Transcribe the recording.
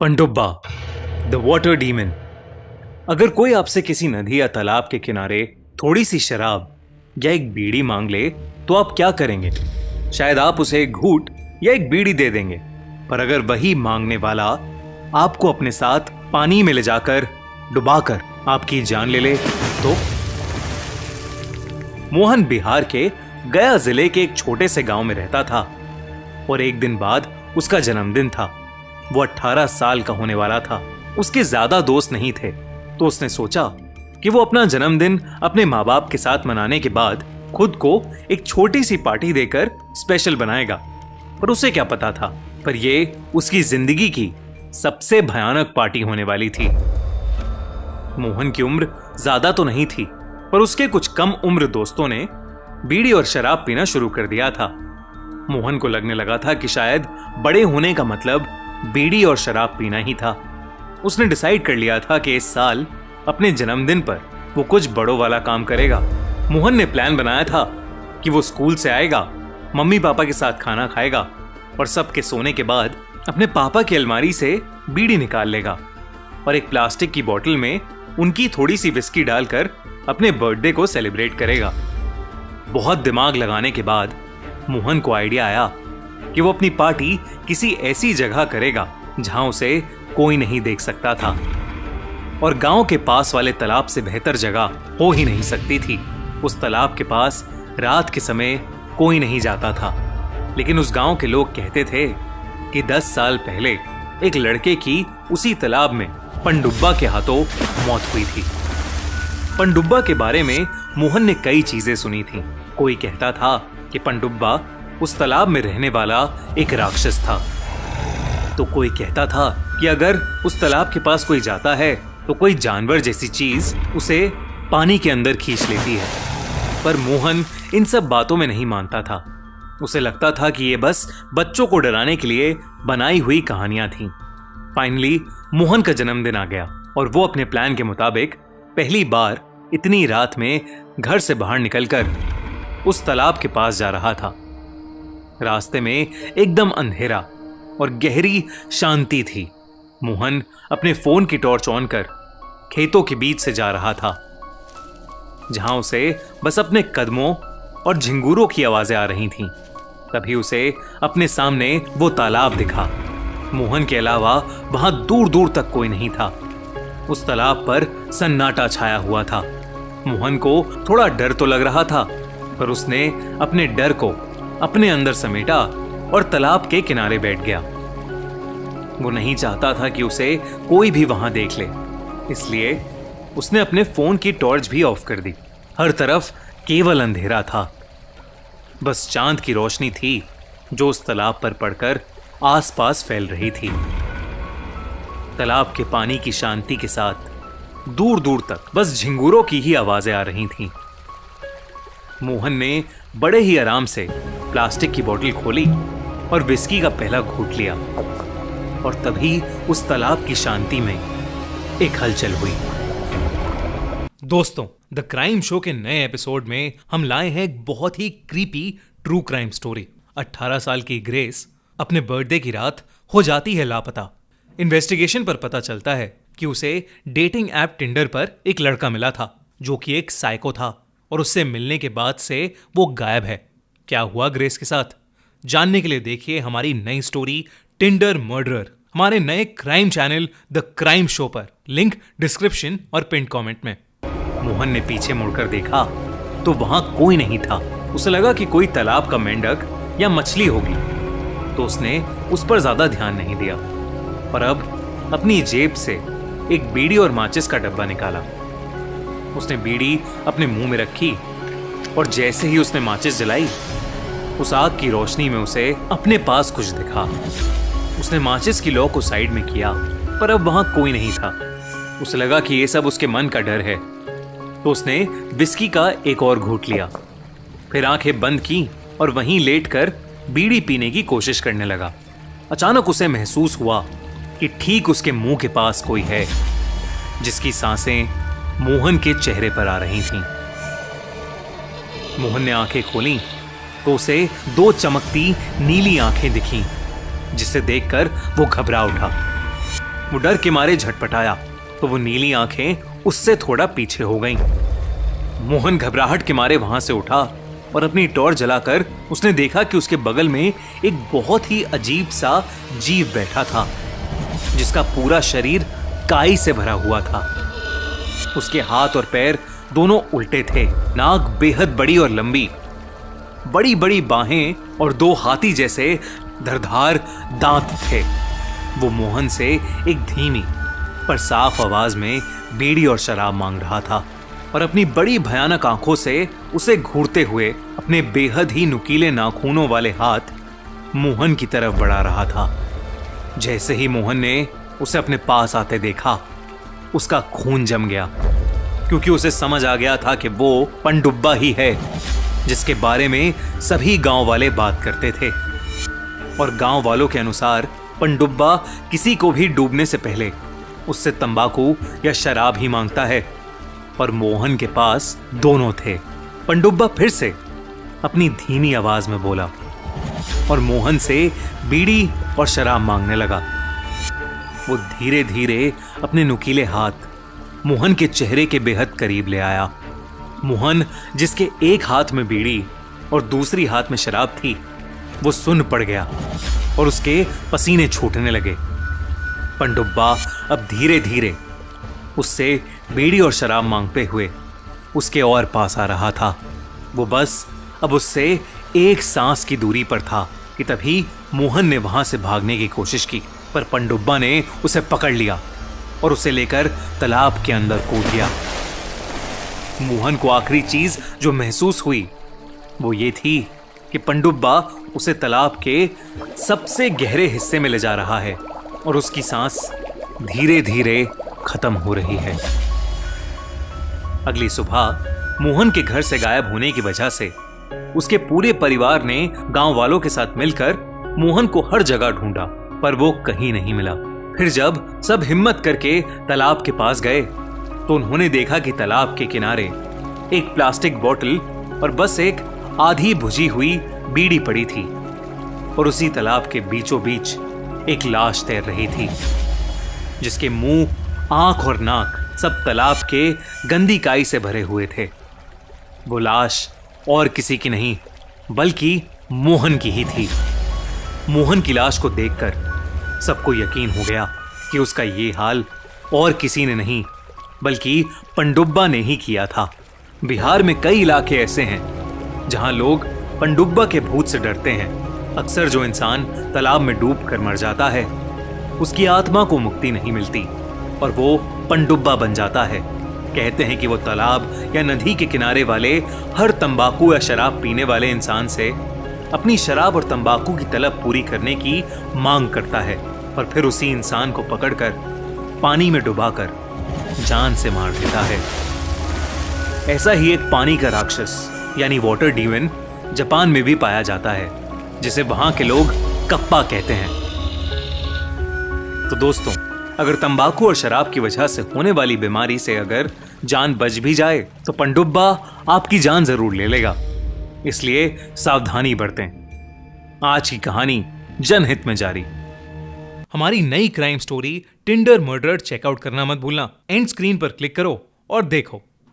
पनडुब्बा the water demon. अगर कोई आपसे किसी नदी या तालाब के किनारे थोड़ी सी शराब या एक बीड़ी मांग ले तो आप क्या करेंगे? शायद आप उसे एक घूंट या एक बीड़ी दे देंगे। पर अगर वही मांगने वाला आपको अपने साथ पानी में ले जाकर डुबाकर आपकी जान ले ले तो? मोहन बिहार के गया जिले के एक छोटे से गांव में रहता था और एक दिन बाद उसका जन्मदिन था। वो 18 साल का होने वाला था। उसके ज्यादा दोस्त नहीं थे तो उसने सोचा कि वो अपना जन्मदिन अपने माँ बाप के साथ मनाने के बाद खुद को एक छोटी सी पार्टी देकर स्पेशल बनाएगा। पर उसे क्या पता था, पर ये उसकी जिंदगी की सबसे भयानक पार्टी होने वाली थी। मोहन की उम्र ज्यादा तो नहीं थी, पर उसके कुछ कम उम्र दोस्तों ने बीड़ी और शराब पीना शुरू कर दिया था। मोहन को लगने लगा था कि शायद बड़े होने का मतलब बीड़ी और शराब पीना ही था। उसने डिसाइड कर लिया था कि इस साल अपने जन्मदिन पर वो कुछ बड़ों वाला काम करेगा। मोहन ने प्लान बनाया था कि वो स्कूल से आएगा, मम्मी पापा के साथ खाना खाएगा और सबके सोने के बाद अपने पापा की अलमारी से बीड़ी निकाल लेगा और एक प्लास्टिक की बोतल में उनकी थोड़ी सी विस्की डालकर अपने बर्थडे को सेलिब्रेट करेगा। बहुत दिमाग लगाने के बाद मोहन को आइडिया आया कि वो अपनी पार्टी किसी ऐसी जगह करेगा जहां उसे कोई नहीं देख सकता था और गांव के पास वाले तालाब से बेहतर जगह हो ही नहीं सकती थी। उस तालाब के पास रात के समय कोई नहीं जाता था, लेकिन उस गांव के लोग कहते थे कि 10 साल पहले एक लड़के की उसी तालाब में पनडुब्बा के हाथों मौत हुई थी। पनडुब्बा के बारे में मोहन ने कई चीजें सुनी थी। कोई कहता था कि पनडुब्बा उस तालाब में रहने वाला एक राक्षस था, तो कोई कहता था कि अगर उस तालाब के पास कोई जाता है तो कोई जानवर जैसी चीज उसे पानी के अंदर खींच लेती है। पर मोहन इन सब बातों में नहीं मानता था। उसे लगता था कि ये बस बच्चों को डराने के लिए बनाई हुई कहानियां थीं। फाइनली मोहन का जन्मदिन आ गया और वो अपने प्लान के मुताबिक पहली बार इतनी रात में घर से बाहर निकलकर उस तालाब के पास जा रहा था। रास्ते में एकदम अंधेरा और गहरी शांति थी। मोहन अपने फोन की टॉर्च ऑन कर खेतों के बीच से जा रहा था, जहां उसे बस अपने कदमों और झिंगुरों की आवाजें आ रही थीं। तभी उसे अपने सामने वो तालाब दिखा। मोहन के अलावा वहां दूर दूर तक कोई नहीं था। उस तालाब पर सन्नाटा छाया हुआ था। मोहन को थोड़ा डर तो लग रहा था, पर उसने अपने डर को अपने अंदर समेटा और तालाब के किनारे बैठ गया। वो नहीं चाहता था कि उसे कोई भी वहां देख ले, इसलिए उसने अपने फोन की टॉर्च भी ऑफ कर दी। हर तरफ केवल अंधेरा था, बस चांद की रोशनी थी जो उस तालाब पर पड़कर आसपास फैल रही थी। तालाब के पानी की शांति के साथ दूर दूर तक बस झिंगुरों की ही आवाजें आ रही थीं। मोहन ने बड़े ही आराम से प्लास्टिक की बोतल खोली और विस्की का पहला घूंट लिया और तभी उस तालाब की शांति में एक हलचल हुई। दोस्तों, द क्राइम शो के नए एपिसोड में हम लाए हैं एक बहुत ही क्रीपी ट्रू क्राइम स्टोरी। 18 साल की ग्रेस अपने बर्थडे की रात हो जाती है लापता। इन्वेस्टिगेशन पर पता चलता है कि उसे डेटिंग ऐप टिंडर पर एक लड़का मिला था जो कि एक साइको था और उससे मिलने के बाद से वो गायब है। क्या हुआ ग्रेस के साथ, जानने के लिए देखिए हमारी नई स्टोरी टिंडर मर्डरर हमारे नए crime channel the crime show पर। लिंक डिस्क्रिप्शन और पिन कमेंट में। मोहन ने पीछे मुड़कर देखा तो वहां कोई नहीं था। उसे लगा कि कोई तालाब का मेंढक या मछली होगी, तो उसने उस पर ज्यादा ध्यान नहीं दिया। पर अब अपनी जेब से एक बीड़ी और माचिस का डब्बा निकाला। उसने बीड़ी अपने मुंह में रखी और जैसे ही उसने माचिस जलाई, उस आग की रोशनी में उसे अपने पास कुछ दिखा। उसने माचिस की लौ को साइड में किया, पर अब वहां कोई नहीं था। उसे लगा कि ये सब उसके मन का डर है, तो उसने विस्की का एक और घूंट लिया, फिर आंखें बंद की और वहीं लेटकर बीड़ी पीने की कोशिश करने लगा। अचानक उसे महसूस हुआ कि ठीक उसके मुंह के पास कोई है, जिसकी सांसें मोहन के चेहरे पर आ रही थीं। मोहन ने आंखें खोली तो उसे 2 चमकती नीली आंखें दिखीं, जिसे देखकर वो घबरा उठा। वो डर के मारे झटपटाया तो वो नीली आंखें उससे थोड़ा पीछे हो गईं। मोहन घबराहट के मारे वहां से उठा और अपनी टॉर्च जलाकर उसने देखा कि उसके बगल में एक बहुत ही अजीब सा जीव बैठा था, जिसका पूरा शरीर काई से भरा हुआ था। उसके हाथ और पैर दोनों उल्टे थे, नाक बेहद बड़ी और लंबी, बड़ी बड़ी बाहें और 2 हाथी जैसे धारदार दांत थे। वो मोहन से एक धीमी पर साफ आवाज में बीड़ी और शराब मांग रहा था और अपनी बड़ी भयानक आंखों से उसे घूरते हुए अपने बेहद ही नुकीले नाखूनों वाले हाथ मोहन की तरफ बढ़ा रहा था। जैसे ही मोहन ने उसे अपने पास आते देखा, उसका खून जम गया, क्योंकि उसे समझ आ गया था कि वो पनडुब्बा ही है जिसके बारे में सभी गांव वाले बात करते थे। और गांव वालों के अनुसार पनडुब्बा किसी को भी डूबने से पहले उससे तंबाकू या शराब ही मांगता है, और मोहन के पास दोनों थे। पनडुब्बा फिर से अपनी धीमी आवाज में बोला और मोहन से बीड़ी और शराब मांगने लगा। वो धीरे धीरे अपने नुकीले हाथ मोहन के चेहरे के बेहद करीब ले आया। मोहन, जिसके एक हाथ में बीड़ी और दूसरी हाथ में शराब थी, वो सुन्न पड़ गया और उसके पसीने छूटने लगे। पनडुब्बा अब धीरे धीरे उससे बीड़ी और शराब मांगते हुए उसके और पास आ रहा था। वो बस अब उससे एक सांस की दूरी पर था कि तभी मोहन ने वहां से भागने की कोशिश की, पर पनडुब्बा ने उसे पकड़ लिया और उसे लेकर तालाब के अंदर कूद गया। मोहन को आखिरी चीज जो महसूस हुई वो ये थी कि पनडुब्बा उसे तालाब के सबसे गहरे हिस्से में ले जा रहा है और उसकी सांस धीरे धीरे खत्म हो रही है। अगली सुबह मोहन के घर से गायब होने की वजह से उसके पूरे परिवार ने गांव वालों के साथ मिलकर मोहन को हर जगह ढूंढा, पर वो कहीं नहीं मिला। फिर जब सब हिम्मत करके तालाब के पास गए तो उन्होंने देखा कि तालाब के किनारे एक प्लास्टिक बोतल और बस एक आधी बुझी हुई बीड़ी पड़ी थी, और उसी तालाब के बीचों बीच एक लाश तैर रही थी, जिसके मुंह, आंख और नाक सब तालाब के गंदी काई से भरे हुए थे। वो लाश और किसी की नहीं बल्कि मोहन की ही थी। मोहन की लाश को देखकर सबको यकीन हो गया कि उसका ये हाल और किसी ने नहीं बल्कि पनडुब्बा ने ही किया था। बिहार में कई इलाके ऐसे हैं जहां लोग पनडुब्बा के भूत से डरते हैं। अक्सर जो इंसान तालाब में डूब कर मर जाता है उसकी आत्मा को मुक्ति नहीं मिलती और वो पनडुब्बा बन जाता है। कहते हैं कि वो तालाब या नदी के किनारे वाले हर तंबाकू या शराब पीने वाले इंसान से अपनी शराब और तंबाकू की तलब पूरी करने की मांग करता है और फिर उसी इंसान को पकड़कर पानी में डुबाकर जान से मार देता है। ऐसा ही एक पानी का राक्षस यानी वाटर डीमन जापान में भी पाया जाता है, जिसे वहां के लोग कप्पा कहते हैं। तो दोस्तों, अगर तंबाकू और शराब की वजह से होने वाली बीमारी से अगर जान बच भी जाए तो पनडुब्बा आपकी जान जरूर ले लेगा, इसलिए सावधानी बरतें। आज की कहानी जनहित में जारी। हमारी नई crime story Tinder murder check out करना मत भूलना। एंड स्क्रीन पर क्लिक करो और देखो।